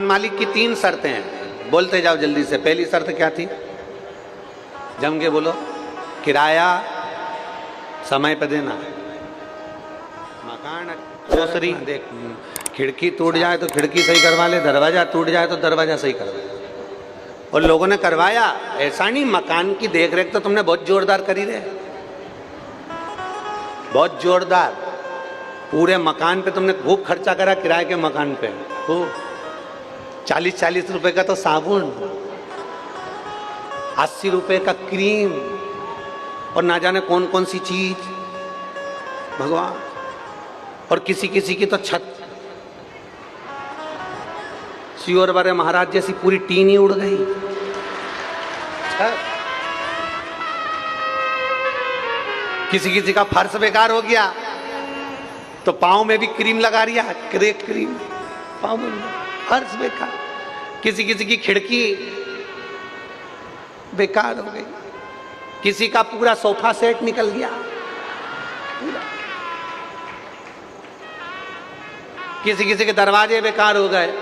मालिक की 3 शर्तें हैं, बोलते जाओ जल्दी से। पहली शर्त क्या थी? जम के बोलो। किराया समय पे देना, मकान। दूसरी, देख, खिड़की टूट जाए तो खिड़की सही करवा ले, दरवाजा टूट जाए तो दरवाजा सही करवा ले। और लोगों ने करवाया, ऐसा नहीं। मकान की देखरेख तो तुमने बहुत जोरदार करी रे, बहुत जोरदार। पूरे मकान पे तुमने खूब खर्चा करा, किराए के मकान पे खूब। 40-40 रुपए का तो साबुन, 80 रुपए का क्रीम, और ना जाने कौन कौन सी चीज, भगवान। और किसी किसी की तो छत, सियोर बारे महाराज जैसी पूरी टीन ही उड़ गई। किसी किसी का फर्श बेकार हो गया तो पाँव में भी क्रीम लगा रिया, क्रेक क्रीम पाँव में, फर्श बेकार। किसी किसी की खिड़की बेकार हो गई, किसी का पूरा सोफा सेट निकल गया पूरा। किसी किसी के दरवाजे बेकार हो गए।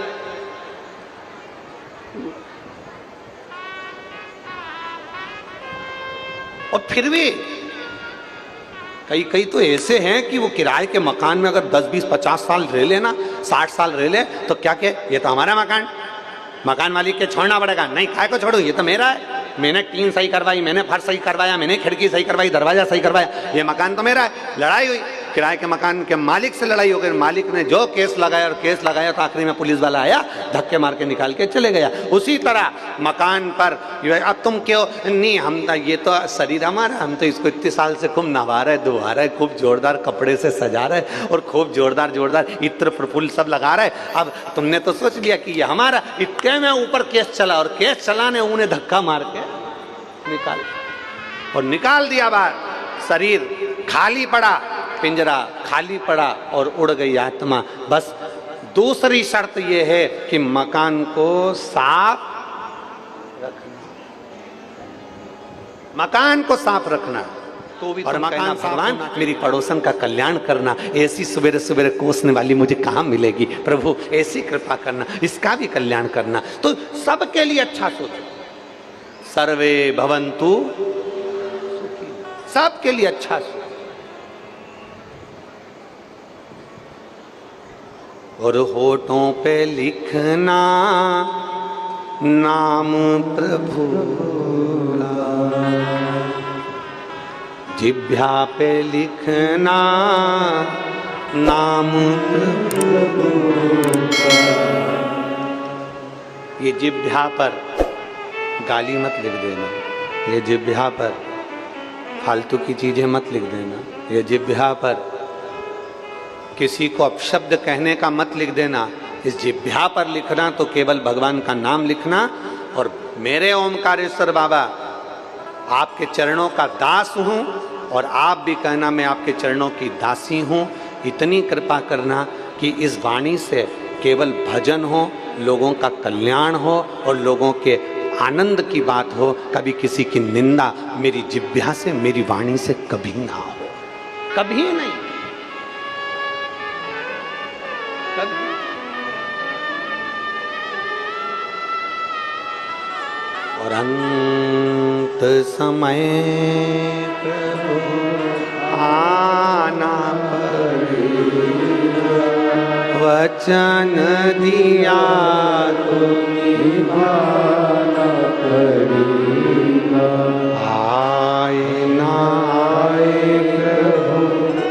और फिर भी कई कई तो ऐसे हैं कि वो किराए के मकान में अगर 10-20-50 साल रह लेना, 60 साल रह ले, तो क्या के ये तो हमारा मकान, मकान मालिक के छोड़ना पड़ेगा। नहीं, काय को छोड़ू, ये तो मेरा है, मैंने टीन सही करवाई, मैंने फर्श सही करवाया, मैंने खिड़की सही करवाई, दरवाजा सही करवाया, ये मकान तो मेरा है। लड़ाई हुई, किराए के मकान के मालिक से लड़ाई हो गई। मालिक ने जो केस लगाया, और केस लगाया तो आखिरी में पुलिस वाला आया, धक्के मार के निकाल के चले गया। उसी तरह मकान पर अब तुम क्यों नहीं, हम ये तो शरीर हमारा, हम तो इसको इतने साल से खूब नवा रहे, धुआ रहे, खूब जोरदार कपड़े से सजा रहे, और खूब जोरदार जोरदार इत्र प्रफुल्ल सब लगा रहे। अब तुमने तो सोच लिया कि ये हमारा, इतने में ऊपर केस चला, और केस चलाने उन्हें धक्का मार के निकाल दिया बाहर। शरीर खाली पड़ा, पिंजरा खाली पड़ा, और उड़ गई आत्मा। बस दूसरी शर्त यह है कि मकान को साफ रखना, मकान को साफ रखना। तो भी और मकान भगवान मेरी पड़ोसन का कल्याण करना, ऐसी सवेरे सवेरे कोसने वाली मुझे कहाँ मिलेगी प्रभु, ऐसी कृपा करना, इसका भी कल्याण करना। तो सबके लिए अच्छा सोचो, सर्वे भवन्तु सुखी, सबके लिए अच्छा सोचो। और होठों पे लिखना नाम प्रभु, जिह्वा पे लिखना नाम प्रभु। ये जिह्वा पर गाली मत लिख देना, ये जिह्वा पर फालतू की चीजें मत लिख देना, ये जिह्वा पर किसी को अपशब्द कहने का मत लिख देना। इस जिह्वा पर लिखना तो केवल भगवान का नाम लिखना। और मेरे ओमकारेश्वर बाबा आपके चरणों का दास हूँ, और आप भी कहना मैं आपके चरणों की दासी हूँ। इतनी कृपा करना कि इस वाणी से केवल भजन हो, लोगों का कल्याण हो, और लोगों के आनंद की बात हो। कभी किसी की निंदा मेरी जिह्वा से, मेरी वाणी से कभी ना हो, कभी नहीं। और अंत समय प्रभु आना पड़ेगा, वचन दिया तो निभाना पड़ेगा। आए ना आए प्रभु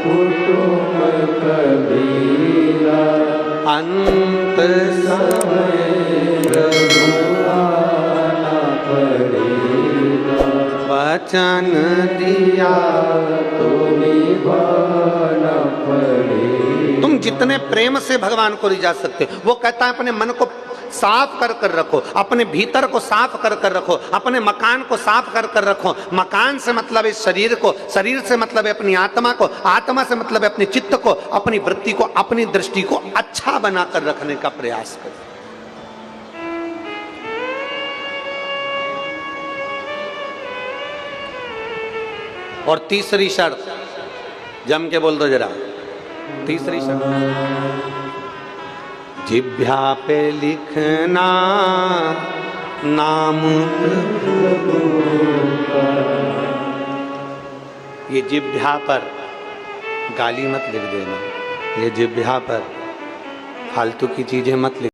कुटुंब कबीरा, अंत समय प्रभु वचन दिया तो निभाना पड़ेगा। तुम जितने प्रेम से भगवान को रिझा सकते हो, वो कहता है अपने मन को साफ कर कर रखो, अपने भीतर को साफ कर कर रखो, अपने मकान को साफ कर कर रखो। मकान से मतलब है शरीर को, शरीर से मतलब है अपनी आत्मा को, आत्मा से मतलब है अपने चित्त को, अपनी वृत्ति को, अपनी दृष्टि को अच्छा बनाकर रखने का प्रयास करो। और तीसरी शर्त, जम के बोल दो जरा, तीसरी शर्त, जिभ्या पे लिखना नाम प्रभु का। ये जिभ्या पर गाली मत लिख देना, ये जिभ्या पर फालतू की चीजें मत लिख